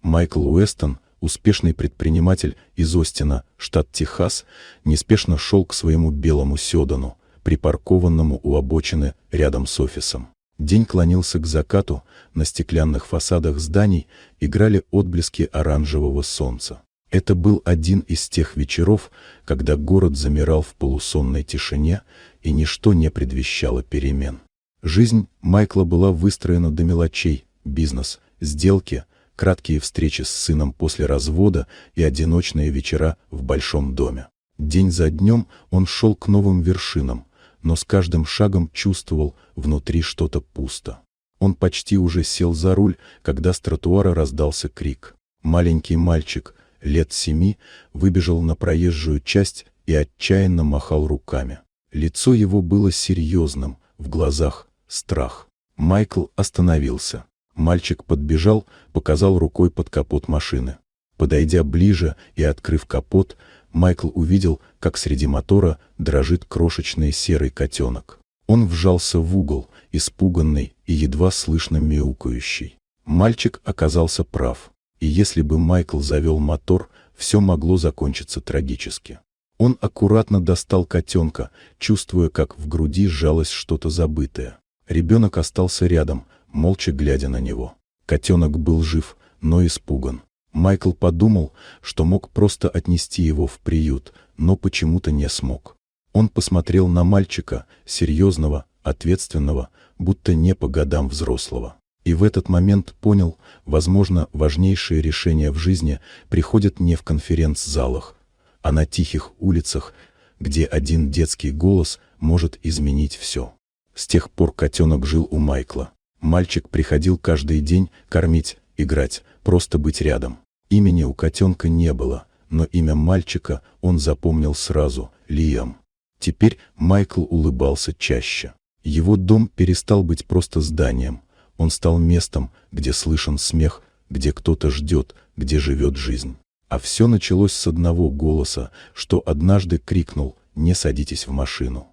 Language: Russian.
Майкл Уэстон, успешный предприниматель из Остина, штат Техас, неспешно шел к своему белому седану, припаркованному у обочины рядом с офисом. День клонился к закату, на стеклянных фасадах зданий играли отблески оранжевого солнца. Это был один из тех вечеров, когда город замирал в полусонной тишине, и ничто не предвещало перемен. Жизнь Майкла была выстроена до мелочей: бизнес, сделки, краткие встречи с сыном после развода и одиночные вечера в большом доме. День за днем он шел к новым вершинам, но с каждым шагом чувствовал внутри что-то пусто. Он почти уже сел за руль, когда с тротуара раздался крик. Маленький мальчик лет 7 выбежал на проезжую часть и отчаянно махал руками. Лицо его было серьезным, в глазах страх. Майкл остановился. Мальчик подбежал, показал рукой под капот машины. Подойдя ближе и открыв капот, Майкл увидел, как среди мотора дрожит крошечный серый котенок. Он вжался в угол, испуганный и едва слышно мяукающий. Мальчик оказался прав, и если бы Майкл завел мотор, все могло закончиться трагически. Он аккуратно достал котенка, чувствуя, как в груди сжалось что-то забытое. Ребенок остался рядом, молча глядя на него. Котенок был жив, но испуган. Майкл подумал, что мог просто отнести его в приют, но почему-то не смог. Он посмотрел на мальчика, серьезного, ответственного, будто не по годам взрослого. И в этот момент понял, возможно, важнейшие решения в жизни приходят не в конференц-залах, а на тихих улицах, где один детский голос может изменить все. С тех пор котенок жил у Майкла. Мальчик приходил каждый день кормить, играть, просто быть рядом. Имени у котенка не было, но имя мальчика он запомнил сразу — Лиам. Теперь Майкл улыбался чаще. Его дом перестал быть просто зданием. Он стал местом, где слышен смех, где кто-то ждет, где живет жизнь. А все началось с одного голоса, что однажды крикнул: «Не садитесь в машину».